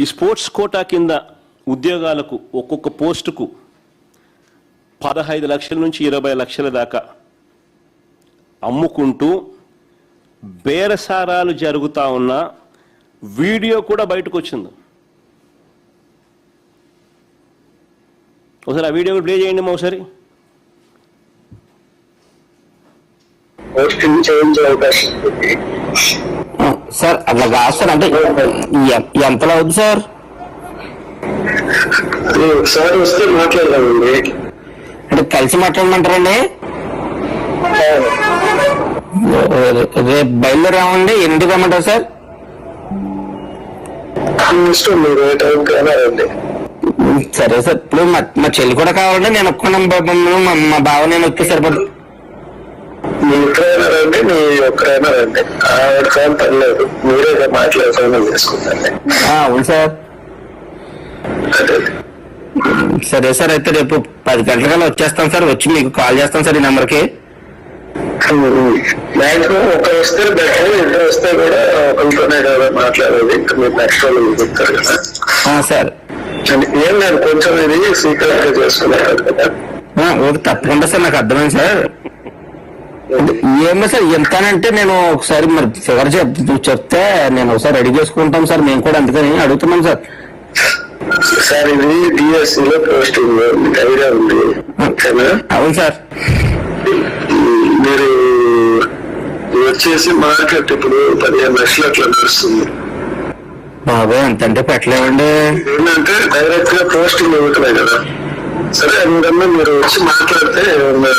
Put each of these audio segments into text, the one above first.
ఈ sports quota కింద ఉద్యోగాలకు ఒక్కొక్క పోస్టుకు 15 లక్షల నుంచి 20 లక్షల దాకా అమ్ముకుంటూ బేరసారాలు జరుగుతూ ఉన్న వీడియో కూడా బయటకు వచ్చింది. ఒకసారి ఆ వీడియో ప్లే చేయండి మా ఒకసారి. సార్ అట్లా కాదు సార్, అంటే ఎంతలో అవుతుంది సార్? సార్ వస్తే మాట్లాడదామండి. అంటే కలిసి మాట్లాడమంటారండి? రేపు బయలుదేరామండి. ఎన్నింటికి రమ్మంటారు సార్? ఇష్టం మీరు ఏ టైం కావాలండి. సరే సార్, ఇప్పుడు మా చెల్లి కూడా కావాలంటే నేను ఒప్పుకున్నాను, మా బావ నేను వస్తే సరిపడు. మీ ఎక్కడైనా రండి, మీ ఒక్కరైనా రండి, ఆవిడ కాని పర్లేదు, మీరే మాట్లాడుకోవడం చేసుకుంటాండి. అవును సార్. సరే సార్, అయితే రేపు 10 గంటలకల్లా వచ్చేస్తాను సార్. వచ్చి మీకు కాల్ చేస్తాను సార్ ఈ నెంబర్కి. మాక్సిమం ఒకరు వస్తే బెటర్, ఇద్దరు వస్తే కూడా ఒకరితోనే కదా మాట్లాడేది. ఇంకా మీరు నెక్స్ట్ వాళ్ళు చెప్తారు కదా సార్. ఏం లేదు, కొంచెం ఇది సీక్రెట్ గా చేసుకున్నారు కదా. ఓకే, తప్పకుండా సార్, నాకు అర్థమైంది సార్. ఏమో సార్, ఎంతనంటే నేను ఒకసారి మరి ఫిగర్ చెప్తే నేను ఒకసారి రెడీ చేసుకుంటాం సార్. మేము కూడా అందుకని అడుగుతున్నాం సార్. సార్ ఇది డిఎస్సీలో పోస్టింగ్ ఐడియా ఉంది. అవును సార్. మీరు వచ్చేసి మార్కెట్ ఇప్పుడు 15 లక్షలు అట్లా నడుస్తుంది. బాబోయ్, ఎంతంటే పెట్టలేమండి. ఏంటంటే డైరెక్ట్ గా పోస్టింగ్ ఇవ్వటమే కదా. సరే, అందుకన్నా మీరు వచ్చి మాట్లాడితే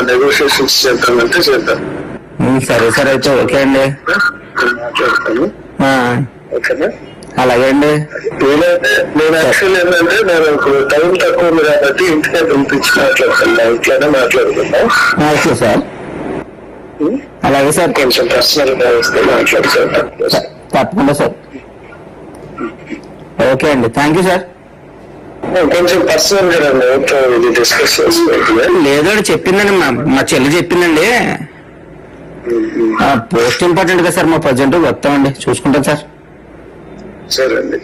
నెగోషియేషన్స్ చేద్దామంటే చేద్దాం. సరే సార్, అయితే ఓకే అండి, మాట్లాడతాను. ఓకేనా? అలాగే అండి. నేను యాక్చువల్ ఏంటంటే నేను టైం తక్కువ ఉంది కాబట్టి ఇంటికే పిలిపించి మాట్లాడుతున్నా. ఇట్లానే మాట్లాడుతున్నా. ఓకే సార్, అలాగే సార్. కొంచెం పర్సనల్ గా వస్తే మాట్లాడుతున్నా. తప్పకుండా సార్. ఓకే అండి, థ్యాంక్ యూ సార్. కొంచెం పర్సనల్ గా రండి, డిస్కస్ చేసుకోవాలి. లేదండి, చెప్పిందండి మా చెల్లి చెప్పిందండి. పోస్ట్ ఇంపార్టెంట్ కదా సార్, మా ప్రజెంట్ వస్తామండి, చూసుకుంటాం సార్. సరే అండి.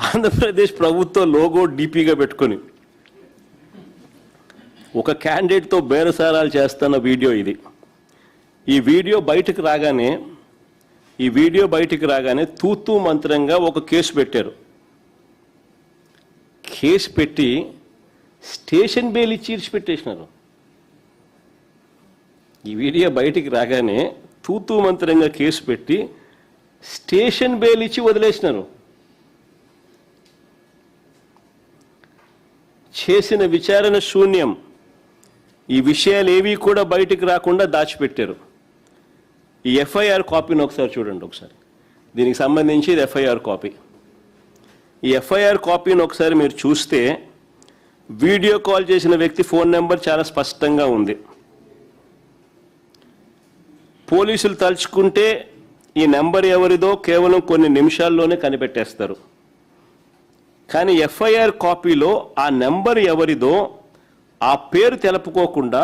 ఆంధ్రప్రదేశ్ ప్రభుత్వ లోగో డీపీగా పెట్టుకొని ఒక క్యాండిడేట్తో బేరసారాలు చేస్తున్న వీడియో ఇది. ఈ వీడియో బయటికి రాగానే తూతూ మంత్రంగా ఒక కేసు పెట్టారు. కేసు పెట్టి స్టేషన్ బెయిల్ ఇచ్చి ఇడిచిపెట్టేసినారు. ఈ వీడియో బయటికి రాగానే తూతూ మంత్రంగా కేసు పెట్టి స్టేషన్ బెయిల్ ఇచ్చి వదిలేసినారు. చేసిన విచారణ శూన్యం. ఈ విషయాలు ఏవి కూడా బయటికి రాకుండా దాచిపెట్టారు. ఈ ఎఫ్ఐఆర్ కాపీని ఒకసారి చూడండి. ఒకసారి దీనికి సంబంధించి ఇది ఎఫ్ఐఆర్ కాపీ. ఈ ఎఫ్ఐఆర్ కాపీని ఒకసారి మీరు చూస్తే వీడియో కాల్ చేసిన వ్యక్తి ఫోన్ నెంబర్ చాలా స్పష్టంగా ఉంది. పోలీసులు తలుచుకుంటే ఈ నెంబర్ ఎవరిదో కేవలం కొన్ని నిమిషాల్లోనే కనిపెట్టేస్తారు. కానీ ఎఫ్ఐఆర్ కాపీలో ఆ నెంబర్ ఎవరిదో ఆ పేరు తెలుపుకోకుండా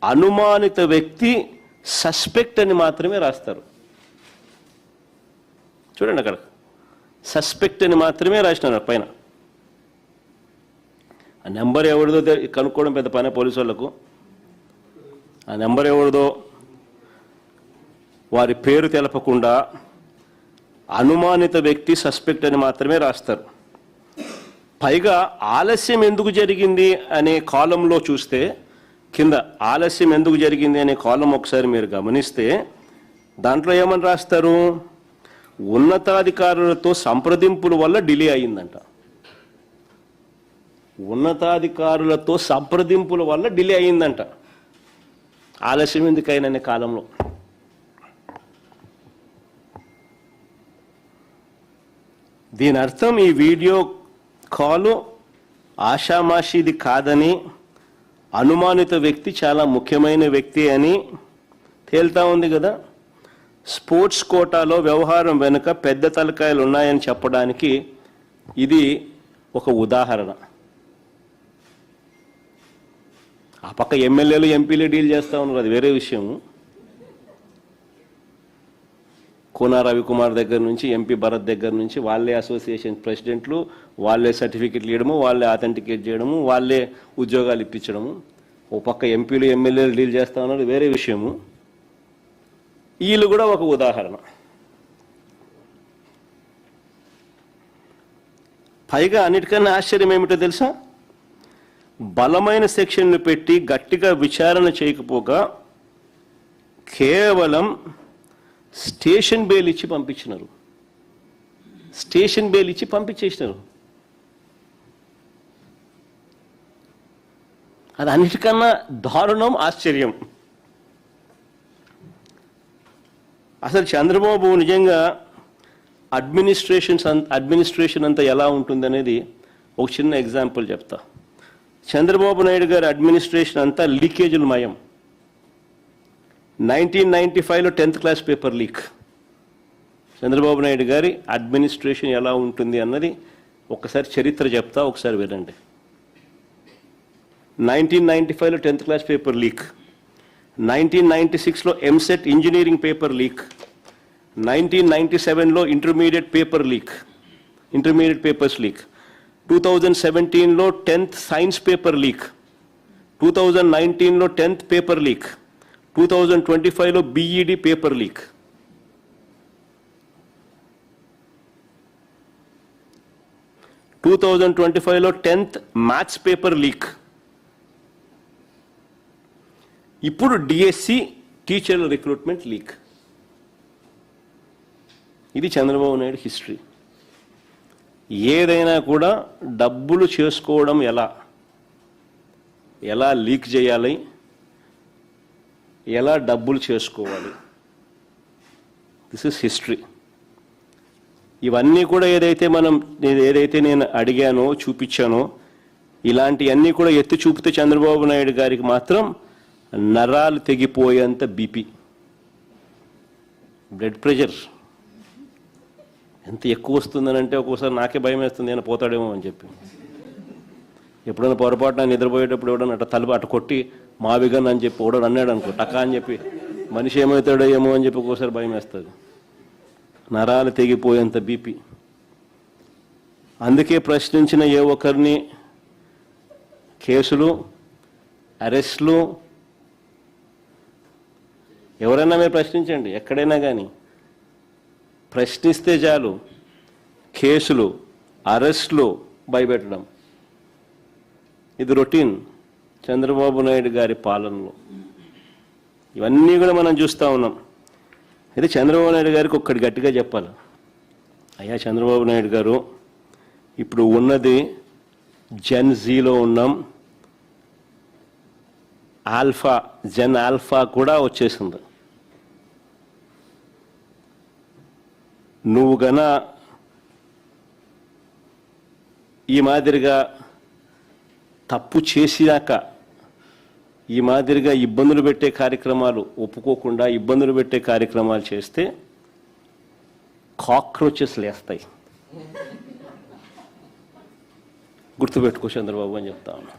అనుమానిత వ్యక్తి సస్పెక్ట్ అని మాత్రమే రాస్తారు. చూడండి, అక్కడ సస్పెక్ట్ అని మాత్రమే రాసినారు పైన. ఆ నెంబర్ ఎవరిదో కనుక్కోవడం పెద్ద పని పోలీసు వాళ్ళకు. ఆ నెంబర్ ఎవరిదో వారి పేరు తెలపకుండా అనుమానిత వ్యక్తి సస్పెక్ట్ అని మాత్రమే రాస్తారు. పైగా ఆలస్యం ఎందుకు జరిగింది అనే కాలంలో చూస్తే, కింద ఆలస్యం ఎందుకు జరిగింది అనే కాలం ఒకసారి మీరు గమనిస్తే దాంట్లో ఏమని రాస్తారు? ఉన్నతాధికారులతో సంప్రదింపుల వల్ల డిలే అయిందంట. ఉన్నతాధికారులతో సంప్రదింపుల వల్ల డిలే అయిందంట. ఆలస్యం ఎందుకైనా కాలంలో. దీని అర్థం ఈ వీడియో కాలు ఆషామాషిది కాదని, అనుమానిత వ్యక్తి చాలా ముఖ్యమైన వ్యక్తి అని తేల్తా ఉంది కదా. స్పోర్ట్స్ కోటాలో వ్యవహారం వెనుక పెద్ద తలకాయలు ఉన్నాయని చెప్పడానికి ఇది ఒక ఉదాహరణ. ఆ పక్క ఎమ్మెల్యేలు ఎంపీలు డీల్ చేస్తూ ఉన్నారు, అది వేరే విషయం. కోనా రవికుమార్ దగ్గర నుంచి ఎంపీ భరత్ దగ్గర నుంచి వాళ్ళే అసోసియేషన్ ప్రెసిడెంట్లు, వాళ్ళే సర్టిఫికెట్లు ఇవ్వడము, వాళ్ళే ఆథెంటికేట్ చేయడము, వాళ్ళే ఉద్యోగాలు ఇప్పించడము. ఓ పక్క ఎంపీలు ఎమ్మెల్యేలు డీల్ చేస్తా ఉన్నారు, వేరే విషయము. వీళ్ళు కూడా ఒక ఉదాహరణ. పైగా అన్నిటికన్నా ఆశ్చర్యం ఏమిటో తెలుసా? బలమైన సెక్షన్లు పెట్టి గట్టిగా విచారణ చేయకపోగా కేవలం స్టేషన్ బెయిల్ ఇచ్చి పంపించినారు. స్టేషన్ బెయిల్ ఇచ్చి పంపించేసినారు. అది అన్నిటికన్నా దారుణం, ఆశ్చర్యం. అసలు చంద్రబాబు నిజంగా అడ్మినిస్ట్రేషన్ అంతా ఎలా ఉంటుందనేది ఒక చిన్న ఎగ్జాంపుల్ చెప్తా. చంద్రబాబు నాయుడు గారి అడ్మినిస్ట్రేషన్ అంతా లీకేజీలు మయం. 1995లో 10th class paper leak. Chandrababu Naidu గారి అడ్మినిస్ట్రేషన్ ఎలా ఉంటుంది అన్నది ఒకసారి చరిత్ర చెప్తా, ఒకసారి వినండి. 1995లో 10th క్లాస్ పేపర్ లీక్, 1996లో ఎంసెట్ ఇంజనీరింగ్ పేపర్ లీక్, 1997లో ఇంటర్మీడియట్ పేపర్స్ లీక్, 2017లో 10th సైన్స్ పేపర్ లీక్, 2019లో 10th పేపర్ లీక్, 2025లో బీఈడి పేపర్ లీక్. టూ 2025లో 10th మ్యాథ్స్ పేపర్ లీక్. ఇప్పుడు డిఎస్సి టీచర్ల రిక్రూట్మెంట్ లీక్. ఇది చంద్రబాబు నాయుడు హిస్టరీ. ఏదైనా కూడా డబ్బులు చేసుకోవడం ఎలా లీక్ చేయాలి, ఎలా డబ్బులు చేసుకోవాలి, దిస్ ఇస్ హిస్టరీ. ఇవన్నీ కూడా ఏదైతే నేను అడిగానో, చూపించానో, ఇలాంటివన్నీ కూడా ఎత్తి చూపితే చంద్రబాబు నాయుడు గారికి మాత్రం నరాలు తెగిపోయేంత బీపీ, బ్లడ్ ప్రెషర్ ఎంత ఎక్కువ వస్తుందనంటే ఒక్కోసారి నాకే భయం వేస్తుంది, నేను పోతాడేమో అని చెప్పి. ఎప్పుడైనా పొరపాటున నిద్రపోయేటప్పుడు ఎవడన్నా తలుపు అటు కొట్టి మావిగన్ అని చెప్పి ఓడని అన్నాడు అనుకో, టకా అని చెప్పి మనిషి ఏమవుతాడో ఏమో అని చెప్పి ఒక్కోసారి భయం వేస్తుంది. నరాలు తెగిపోయేంత బీపీ. అందుకే ప్రశ్నించిన ఏ ఒక్కరిని కేసులు, అరెస్టులు, ఎవరైనా మీరు ప్రశ్నించండి, ఎక్కడైనా కానీ ప్రశ్నిస్తే చాలు కేసులు, అరెస్టులు, భయపెట్టడం. ఇది రొటీన్ చంద్రబాబు నాయుడు గారి పాలనలో. ఇవన్నీ కూడా మనం చూస్తూ ఉన్నాం. అయితే చంద్రబాబు నాయుడు గారికి ఒక్కటి గట్టిగా చెప్పాలి. అయ్యా చంద్రబాబు నాయుడు గారు, ఇప్పుడు ఉన్నది జెన్ జీలో ఉన్నాం, జెన్ ఆల్ఫా కూడా వచ్చేసింది. నువ్వు గన ఈ మాదిరిగా తప్పు చేసినాక ఈ మాదిరిగా ఇబ్బందులు పెట్టే కార్యక్రమాలు ఒప్పుకోకుండా ఇబ్బందులు పెట్టే కార్యక్రమాలు చేస్తే కాక్రోచెస్ లేస్తాయి. గుర్తుపెట్టుకో చంద్రబాబు అని చెప్తా ఉన్నా.